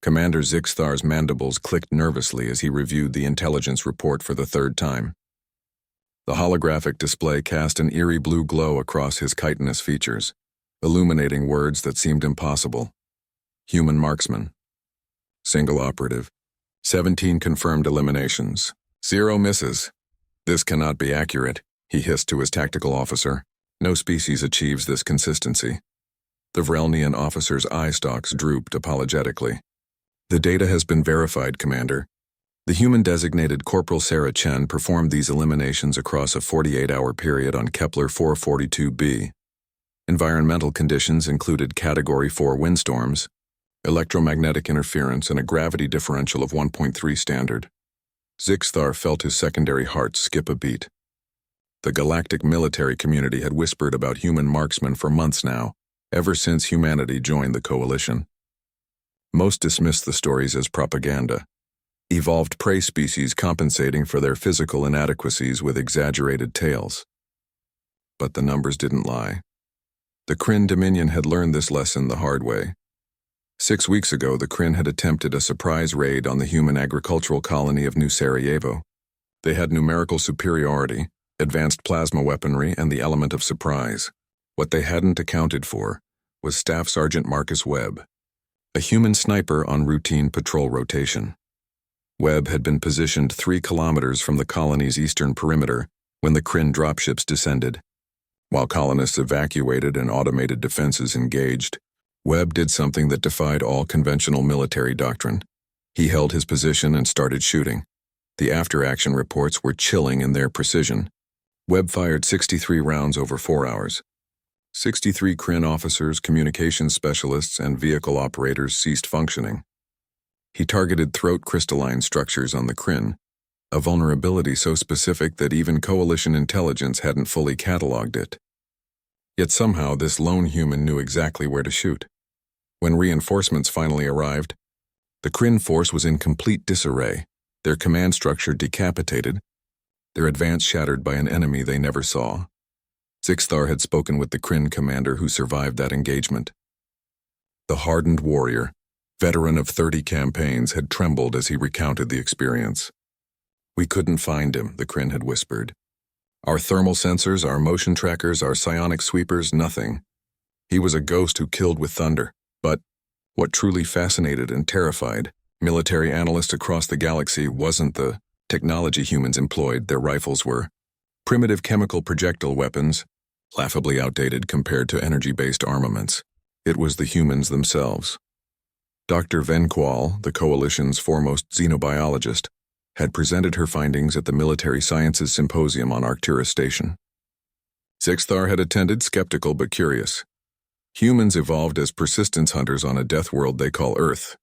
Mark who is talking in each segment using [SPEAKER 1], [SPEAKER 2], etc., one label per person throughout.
[SPEAKER 1] Commander Zixthar's mandibles clicked nervously as he reviewed the intelligence report for the third time. The holographic display cast an eerie blue glow across his chitinous features, illuminating words that seemed impossible. Human marksman. Single operative. 17 confirmed eliminations. 0 misses. This cannot be accurate, he hissed to his tactical officer. No species achieves this consistency. The Vrelnian officer's eye stalks drooped apologetically. The data has been verified, Commander. The human-designated Corporal Sarah Chen performed these eliminations across a 48-hour period on Kepler 442b. Environmental conditions included Category 4 windstorms, electromagnetic interference, and a gravity differential of 1.3 standard. Zixthar felt his secondary heart skip a beat. The galactic military community had whispered about human marksmen for months now, ever since humanity joined the coalition. Most dismissed the stories as propaganda. Evolved prey species compensating for their physical inadequacies with exaggerated tales. But the numbers didn't lie. The Kryn Dominion had learned this lesson the hard way. 6 weeks ago, the Kryn had attempted a surprise raid on the human agricultural colony of New Sarajevo. They had numerical superiority, advanced plasma weaponry, and the element of surprise. What they hadn't accounted for was Staff Sergeant Marcus Webb, a human sniper on routine patrol rotation. Webb had been positioned 3 kilometers from the colony's eastern perimeter when the Kryn dropships descended. While colonists evacuated and automated defenses engaged, Webb did something that defied all conventional military doctrine. He held his position and started shooting. The after-action reports were chilling in their precision. Webb fired 63 rounds over 4 hours. 63 Kryn officers, communications specialists, and vehicle operators ceased functioning. He targeted throat crystalline structures on the Kryn, a vulnerability so specific that even coalition intelligence hadn't fully cataloged it. Yet somehow this lone human knew exactly where to shoot. When reinforcements finally arrived, the Kryn force was in complete disarray, their command structure decapitated, their advance shattered by an enemy they never saw. Zixthar had spoken with the Kryn commander who survived that engagement. The hardened warrior, veteran of 30 campaigns, had trembled as he recounted the experience. "We couldn't find him," the Kryn had whispered. "Our thermal sensors, our motion trackers, our psionic sweepers, nothing. He was a ghost who killed with thunder." But what truly fascinated and terrified military analysts across the galaxy wasn't the technology humans employed. Their rifles were primitive chemical projectile weapons, laughably outdated compared to energy-based armaments. It was the humans themselves. Dr. Venqual, the Coalition's foremost xenobiologist, had presented her findings at the Military Sciences Symposium on Arcturus Station. Zixthar had attended, skeptical but curious. Humans evolved as persistence hunters on a death world they call Earth,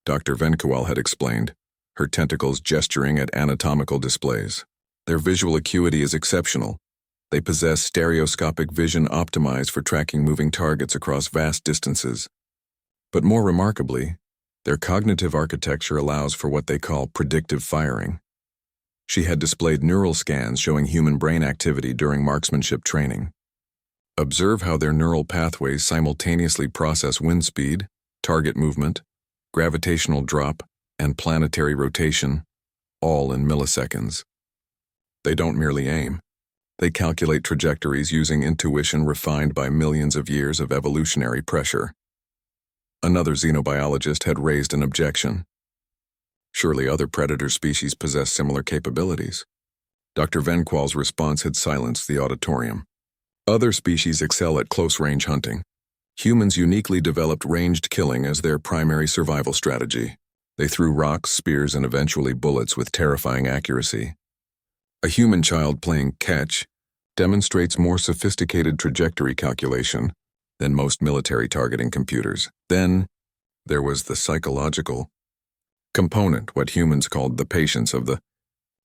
[SPEAKER 1] Dr. Venqual had explained, her tentacles gesturing at anatomical displays. Their visual acuity is exceptional. They possess stereoscopic vision optimized for tracking moving targets across vast distances. But more remarkably, their cognitive architecture allows for what they call predictive firing. She had displayed neural scans showing human brain activity during marksmanship training. Observe how their neural pathways simultaneously process wind speed, target movement, gravitational drop, and planetary rotation, all in milliseconds. They don't merely aim. They calculate trajectories using intuition refined by millions of years of evolutionary pressure. Another xenobiologist had raised an objection. Surely other predator species possess similar capabilities. Dr. Venqual's response had silenced the auditorium. Other species excel at close-range hunting. Humans uniquely developed ranged killing as their primary survival strategy. They threw rocks, spears, and eventually bullets with terrifying accuracy. A human child playing catch demonstrates more sophisticated trajectory calculation than most military targeting computers. Then, there was the psychological component, what humans called the patience of the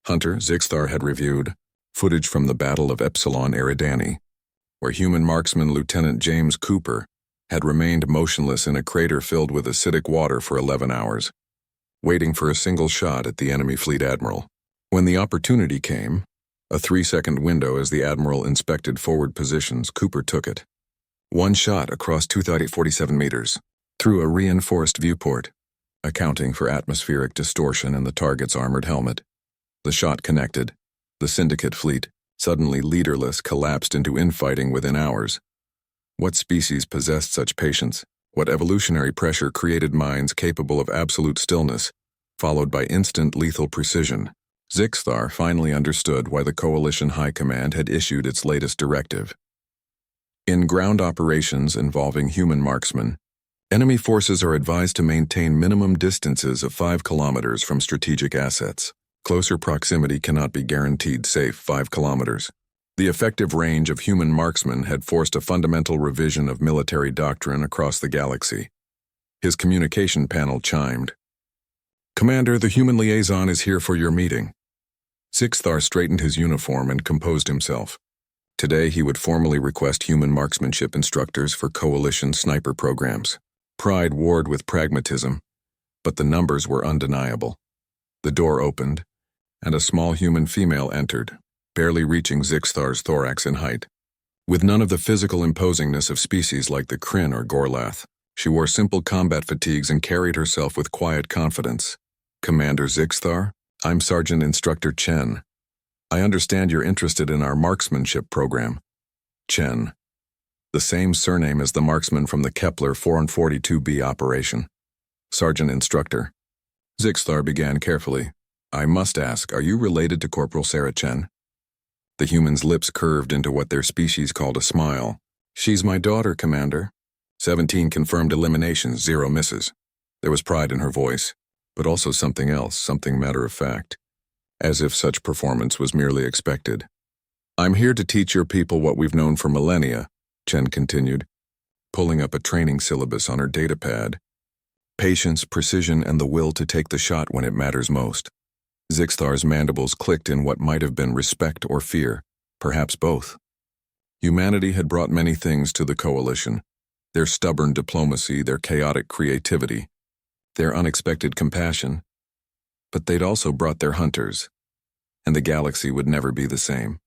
[SPEAKER 1] hunter. Zixthar had reviewed footage from the Battle of Epsilon Eridani, where human marksman Lieutenant James Cooper had remained motionless in a crater filled with acidic water for 11 hours, waiting for a single shot at the enemy fleet admiral. When the opportunity came, a 3-second window as the admiral inspected forward positions, Cooper took it. One shot across 2,047 meters, through a reinforced viewport. accounting for atmospheric distortion in the target's armored helmet. The shot connected. The Syndicate fleet, suddenly leaderless, collapsed into infighting within hours. What species possessed such patience? What evolutionary pressure created minds capable of absolute stillness, followed by instant lethal precision? Zixthar finally understood why the Coalition High Command had issued its latest directive. In ground operations involving human marksmen, enemy forces are advised to maintain minimum distances of 5 kilometers from strategic assets. Closer proximity cannot be guaranteed safe 5 kilometers. The effective range of human marksmen had forced a fundamental revision of military doctrine across the galaxy. His communication panel chimed. "Commander, the human liaison is here for your meeting." Zixthar straightened his uniform and composed himself. Today he would formally request human marksmanship instructors for Coalition sniper programs. Pride warred with pragmatism, but the numbers were undeniable. The door opened, and a small human female entered, barely reaching Zixthar's thorax in height. With none of the physical imposingness of species like the Kryn or Gorlath, she wore simple combat fatigues and carried herself with quiet confidence. "Commander Zixthar, I'm Sergeant Instructor Chen. I understand you're interested in our marksmanship program." Chen. The same surname as the marksman from the Kepler 442B operation. "Sergeant Instructor." Zixthar began carefully. "I must ask, are you related to Corporal Sarah Chen?" The human's lips curved into what their species called a smile. "She's my daughter, Commander." 17 confirmed eliminations, 0 misses. There was pride in her voice, but also something else, something matter-of-fact, as if such performance was merely expected. "I'm here to teach your people what we've known for millennia," Chen continued, pulling up a training syllabus on her datapad. "Patience, precision, and the will to take the shot when it matters most." Zixthar's mandibles clicked in what might have been respect or fear, perhaps both. Humanity had brought many things to the Coalition: their stubborn diplomacy, their chaotic creativity, their unexpected compassion. But they'd also brought their hunters, and the galaxy would never be the same.